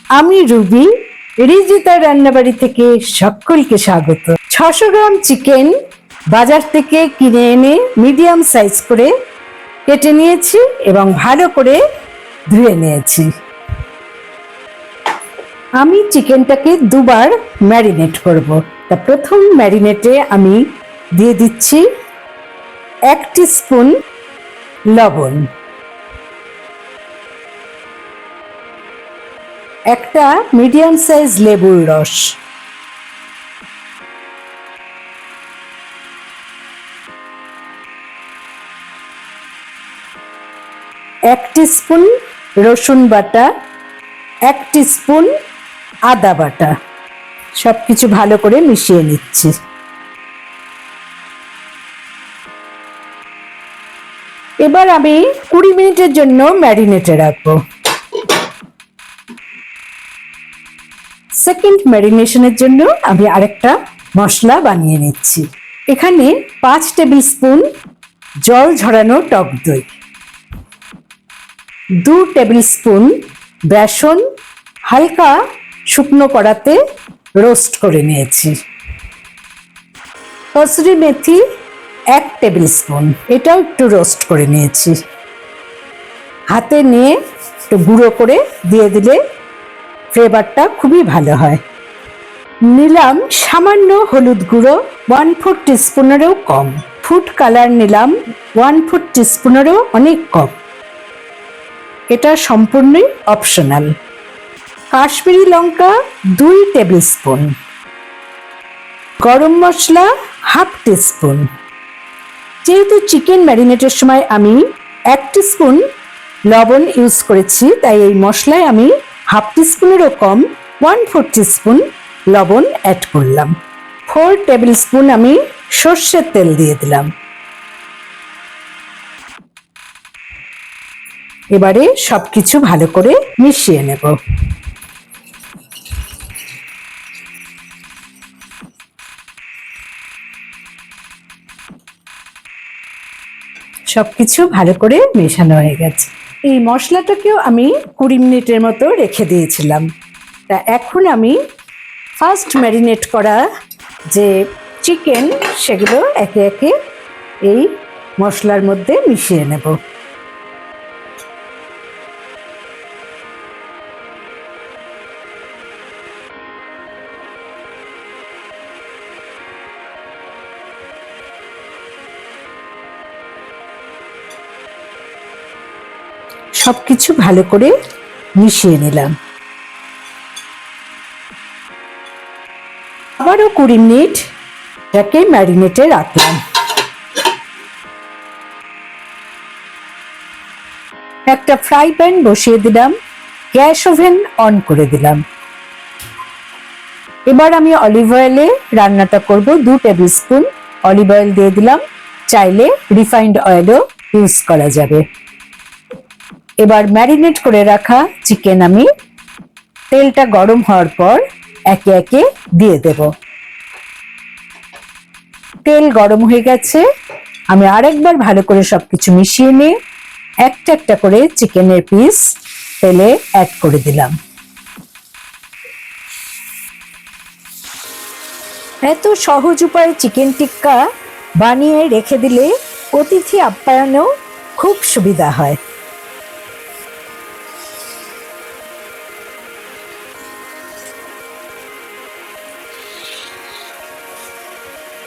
আমি রুবি, রিজিতা রান্নাবাড়ি থেকে সকলকে স্বাগত। 600 গ্রাম চিকেন বাজার থেকে কিনে এনে মিডিয়াম সাইজ করে কেটে নিয়েছি এবং ভালো করে ধুয়ে নিয়েছি। আমি চিকেনটাকে দুবার ম্যারিনেট করব। তা প্রথম ম্যারিনেটে আমি দিয়ে দিচ্ছি 1 টিস্পুন লবণ, একটা মিডিয়াম সাইজ লেবুর রস, এক টিস্পুন রসুন বাটা, 1 টিস্পুন আদা বাটা, সবকিছু ভালো করে মিশিয়ে নিচ্ছি। এবার আমি 20 মিনিটের জন্য ম্যারিনেটে রাখবো। সেকেন্ড ম্যারিনেশনের জন্য আমি আরেকটা মশলা বানিয়ে নিচ্ছি। এখানে 5 টেবিল স্পুন জল ঝরানো টক দই, 2 টেবিল স্পুন বেসন হালকা শুকনো কড়াতে রোস্ট করে নিয়েছি, কসুরি মেথি 1 টেবিল স্পুন, এটাও একটু রোস্ট করে নিয়েছি। হাতে নিয়ে একটু গুঁড়ো করে দিয়ে দিলে ফ্লেভারটা খুবই ভালো হয়। নিলাম সামান্য হলুদ গুঁড়ো 1/4 টিস্পুনেরও কম, ফুড কালার নিলাম 1/4 টিস্পুনেরও অনেক কম, এটা সম্পূর্ণই অপশনাল। কাশ্মীরি লঙ্কা 2 টেবিল স্পুন, গরম মশলা 1/2 টিস্পুন। যেহেতু চিকেন ম্যারিনেটের সময় আমি 1 টিস্পুন লবণ ইউজ করেছি, তাই এই মশলায় আমি 1/2 টিস্পুনেরও কম 1/4 টিস্পুন লবণ অ্যাড করলাম। 4 টেবিল স্পুন আমি সর্ষের তেল দিয়ে দিলাম। এবারে সবকিছু ভালো করে মিশিয়ে নেব। সবকিছু ভালো করে মেশানো হয়ে গেছে। এই মশলাটাকেও আমি 20 মিনিটের মতো রেখে দিয়েছিলাম। তা এখন আমি ফার্স্ট ম্যারিনেট করা যে চিকেন সেগুলো একে একে এই মশলার মধ্যে মিশিয়ে নেব। সবকিছু ভালো করে মিশিয়ে নিলাম। আবারও 20 মিনিট এটাকে ম্যারিনেটে রাখলাম। একটা ফ্রাই প্যান বসিয়ে দিলাম, গ্যাস ওভেন অন করে দিলাম। এবার আমি অলিভ অয়েলে রান্নাটা করব। 2 টেবিল স্পুন অলিভ অয়েল দিয়ে দিলাম, চাইলে রিফাইন্ড অয়েলও ইউজ করা যাবে। এবার ম্যারিনেট করে রাখা চিকেন আমি তেলটা গরম হওয়ার পর একে একে দিয়ে দেব। তেল গরম হয়ে গেছে, আমি আরেকবার ভালো করে সবকিছু মিশিয়ে নিয়ে একটা একটা করে চিকেনের পিস তেলে অ্যাড করে দিলাম। এত সহজ উপায়ে চিকেন টিক্কা বানিয়ে রেখে দিলে অতিথি আপ্যায়নেও খুব সুবিধা হয়।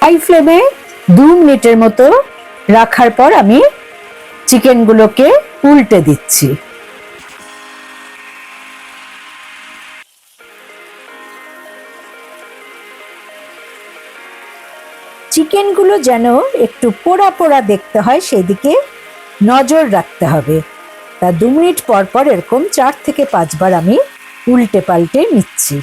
হাই ফ্লেমে 2 মিনিটের মতো রাখার পর আমি চিকেনগুলোকে উল্টে দিচ্ছি। চিকেনগুলো যেন একটু পোড়া পোড়া দেখতে হয় সেদিকে নজর রাখতে হবে। তা 2 মিনিট পর পর এরকম 4 থেকে 5 বার আমি উল্টে পাল্টে নিচ্ছি।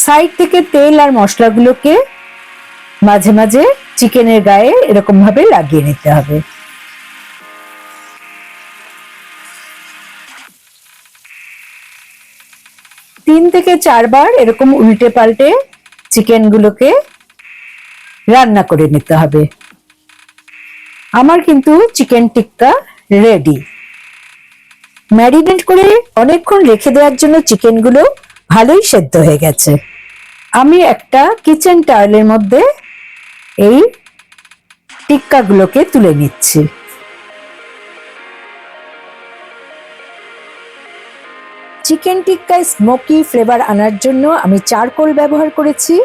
সাইড থেকে তেল আর মশলাগুলোকে মাঝে মাঝে চিকেনের গায়ে এরকম ভাবে লাগিয়ে নিতে হবে। 3 থেকে 4 বার এরকম উল্টে পাল্টে চিকেনগুলোকে রান্না করে নিতে হবে। আমার কিন্তু চিকেন টিক্কা রেডি। ম্যারিনেট করে অনেকক্ষণ রেখে দেওয়ার জন্য চিকেনগুলো ভালোই সেদ্ধ হয়ে গেছে। আমি একটা কিচেন টাওয়েলের মধ্যে এই টিক্কাগুলোকে তুলে নিচ্ছি। চিকেন টিক্কায় স্মোকি ফ্লেভার আনার জন্য আমি চারকোল ব্যবহার করেছি।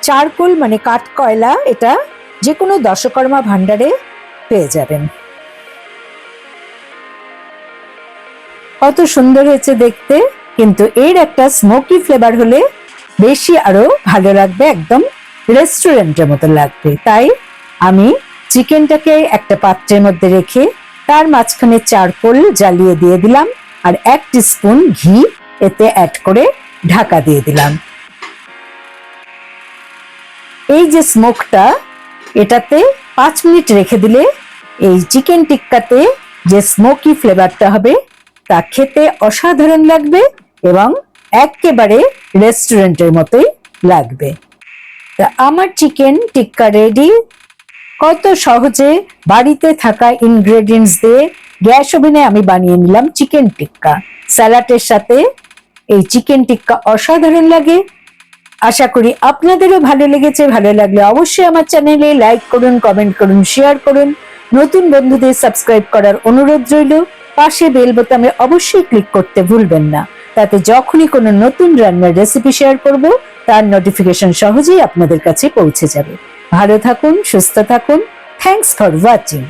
চারকোল মানে কাঠকয়লা, এটা যে কোনো দশকর্মা ভাণ্ডারে পেয়ে যাবেন। কত সুন্দর হয়েছে দেখতে, কিন্তু এর একটা স্মোকি ফ্লেভার হলে বেশি আরো ভালো লাগবে, একদম রেস্টুরেন্টের মতো লাগবে। তাই আমি চিকেনটাকে একটা পাত্রের মধ্যে রেখে তার মাঝখানে চারকোল জ্বালিয়ে দিয়ে দিলাম, আর 1 টিস্পুন ঘি এতে অ্যাড করে ঢাকা দিয়ে দিলাম। এই যে স্মোকটা, এটাতে 5 মিনিট রেখে দিলে এই চিকেন টিক্কাতে যে স্মোকি ফ্লেভারটা হবে তা খেতে অসাধারণ লাগবে এবং একেবারে রেস্টুরেন্টের মতোই লাগবে। তা আমার চিকেন টিক্কা রেডি। কত সহজে বাড়িতে থাকা ইনগ্রেডিয়েন্টস দিয়ে গ্যাস ওভেনে আমি বানিয়ে নিলাম চিকেন টিক্কা। স্যালাডের সাথে এই চিকেন টিক্কা অসাধারণ লাগে। আশা করি আপনাদেরও ভালো লেগেছে। ভালো লাগলে অবশ্যই আমার চ্যানেলে লাইক করুন, কমেন্ট করুন, শেয়ার করুন। নতুন বন্ধুদের সাবস্ক্রাইব করার অনুরোধ রইল। পাশে বেল বোতামে অবশ্যই ক্লিক করতে ভুলবেন না, তাতে যখনই কোনো নতুন রান্নার রেসিপি শেয়ার করব তার নোটিফিকেশন সহজেই আপনাদের কাছে পৌঁছে যাবে। ভালো থাকুন, সুস্থ থাকুন। Thanks for watching.